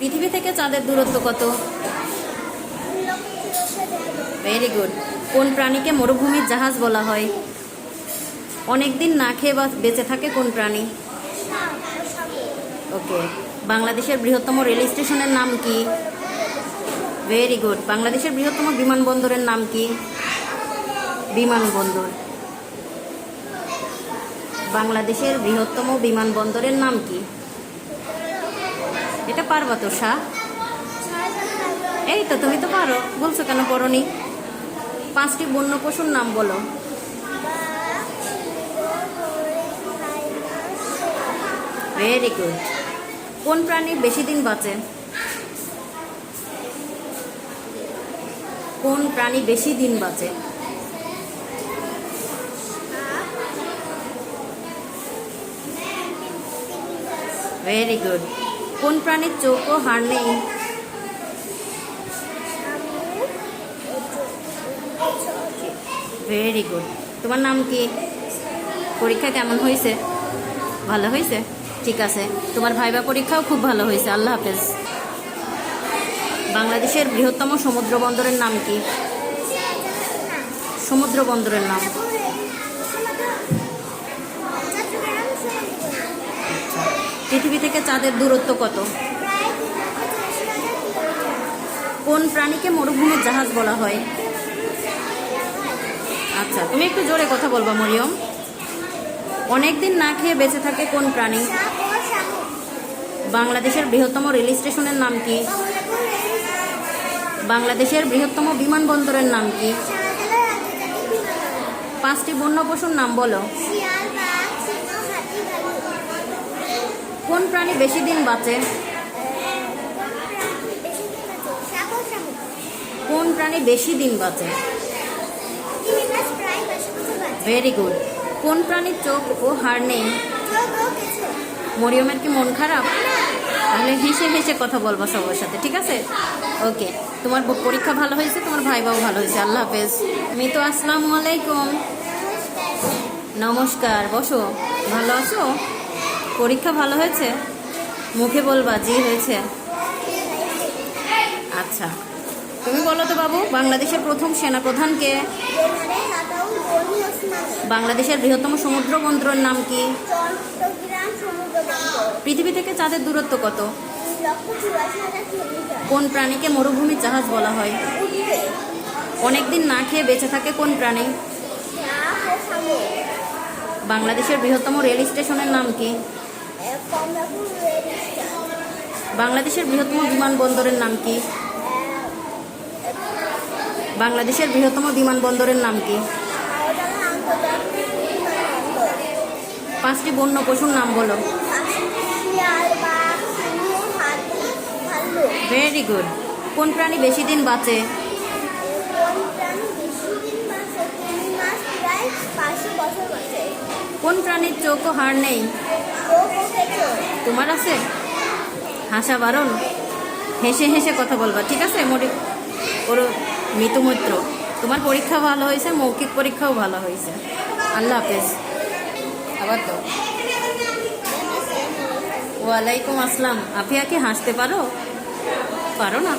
পৃথিবী থেকে চাঁদের দূরত্ব কত? Very good. কোন প্রাণীকে মরুভূমির জাহাজ বলা হয়? অনেকদিন না খেয়ে বা বেঁচে থাকে কোন প্রাণী? ওকে। বাংলাদেশের বৃহত্তম রেল স্টেশনের নাম কি? Very good. বাংলাদেশের বৃহত্তম বিমানবন্দরের নাম কি? বিমানবন্দর। বাংলাদেশের বৃহত্তম বিমানবন্দরের নাম কি? এটা পারবা তো শাহ? এই তো, তুমি তো পারো, বলছো কেন পড়নি? 5টি বন্য পশুর নাম বলো। Very good. কোন প্রাণী বেশি দিন বাঁচে? কোন প্রাণী বেশি দিন বাঁচে? Very good. কোন প্রাণীর চোখ ও হাড় নেই? Very good. তোমার নাম কি? পরীক্ষা কেমন হয়েছে? ভালো হয়েছে? ঠিক আছে, তোমার ভাইবা পরীক্ষাও খুব ভালো হয়েছে। আল্লাহ হাফেজ। বাংলাদেশের বৃহত্তম সমুদ্র বন্দরের নাম কি? সমুদ্র বন্দরের নাম? পৃথিবী থেকে চাঁদের দূরত্ব কত? কোন প্রাণীকে মরুভূমির জাহাজ বলা হয়? আচ্ছা, তুমি একটু জোরে কথা বলবা মরিয়ম। অনেকদিন না খেয়ে বেঁচে থাকে কোন প্রাণী? বাংলাদেশের বৃহত্তম রেল স্টেশনের নাম কি? বাংলাদেশের বৃহত্তম বিমানবন্দরের নাম কি? 5টি বন্য পশুর নাম বলো। কোন প্রাণী বেশি দিন বাঁচে? কোন প্রাণী বেশি দিন বাঁচে? Very good. কোন প্রাণীর চোখ ও হাড় নেই? মরিয়মের কি মন খারাপ? তাহলে হেসে হেসে কথা বলবা সবার সাথে, ঠিক আছে? ওকে। তোমার পরীক্ষা ভালো হয়েছে, তোমার ভাইবাও ভালো হয়েছে। আল্লাহ হাফেজ। মিতু, আসসালামু আলাইকুম। নমস্কার, বসো। ভালো আছো? পরীক্ষা ভালো হয়েছে? মুখে বলবা জি হয়েছে। আচ্ছা, তুমি বলো তো বাবু, বাংলাদেশের প্রথম সেনাপ্রধান কে? বাংলাদেশের বৃহত্তম সমুদ্র বন্দরের নাম কি? পৃথিবী থেকে চাঁদের দূরত্ব কত? কোন প্রাণীকে মরুভূমির জাহাজ বলা হয়? অনেকদিন না খেয়ে বেঁচে থাকে কোন প্রাণী? বাংলাদেশের বৃহত্তম রেল স্টেশনের নাম কি? বাংলাদেশের বৃহত্তম বিমানবন্দরের নাম কি? বাংলাদেশের বৃহত্তম বিমানবন্দরের নাম কি? 5টি বন্য পশুর নাম বলো। Very good. কোন প্রাণী বেশি দিন বাঁচে? কোন প্রাণীর চোখ ও হাড় নেই? তোমার আছে? হাসা বারণ, হেসে হেসে কথা বলবা, ঠিক আছে? ওর মিতু মৈত্র, তোমার পরীক্ষা ভালো হয়েছে, মৌখিক পরীক্ষাও ভালো হয়েছে। আল্লাহ হাফেজ। আবার তো ওয়ালাইকুম আসসালাম। আফিয়া কি হাসতে পারো? পারো না?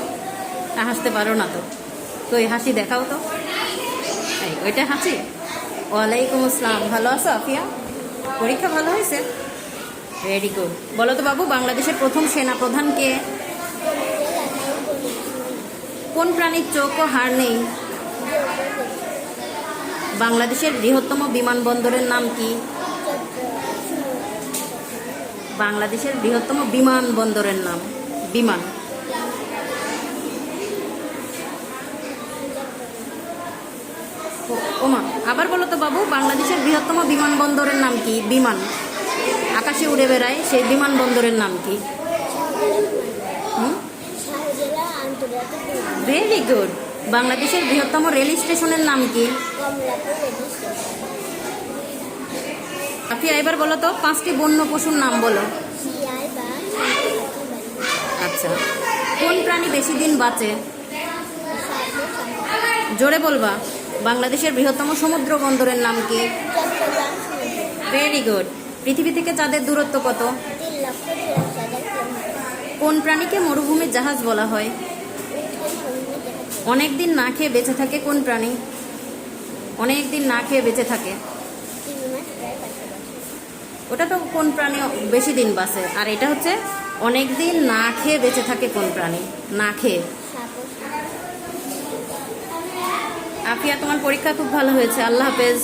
হাসতে পারো না তো? তো এই হাসি দেখাও তো। এই ওইটা হাসি। ওয়ালাইকুম আসসালাম। ভালো আছো আফিয়া? পরীক্ষা ভালো হয়েছে? Very good. বলো তো বাবু, বাংলাদেশের প্রথম সেনাপ্রধান কে? কোন প্রাণীর চোখ ও হাড় নেই? বাংলাদেশের বৃহত্তম বিমানবন্দরের নাম কি? বাংলাদেশের বৃহত্তম বিমানবন্দরের নাম বিমান। ওমা, আবার বলো তো বাবু, বাংলাদেশের বৃহত্তম বিমানবন্দরের নাম কি? বিমান আকাশে উড়ে বেড়ায়, সেই বিমানবন্দরের নাম কি? Very good. বাংলাদেশের বৃহত্তম রেল স্টেশনের নাম কি? আফিয়া, এবার বলো তো 5টি বন্য পশুর নাম বলো। আচ্ছা, কোন প্রাণী বেশি দিন বাঁচে? জোরে বলবা। বাংলাদেশের বৃহত্তম সমুদ্র বন্দরের নাম কি? Very good. পৃথিবী থেকে চাঁদের দূরত্ব কত? কোন প্রাণীকে মরুভূমির জাহাজ বলা হয়? অনেক দিন না খেয়ে বেঁচে থাকে কোন প্রাণী? অনেক দিন না খেয়ে বেঁচে থাকে, ওটা তো কোন প্রাণী বেশি দিন বাঁচে? আর এটা হচ্ছে অনেক দিন না খেয়ে বেঁচে থাকে কোন প্রাণী? না খেয়ে। আফিয়া, তোমার পরীক্ষা খুব ভালো হয়েছে। আল্লাহ হাফেজ।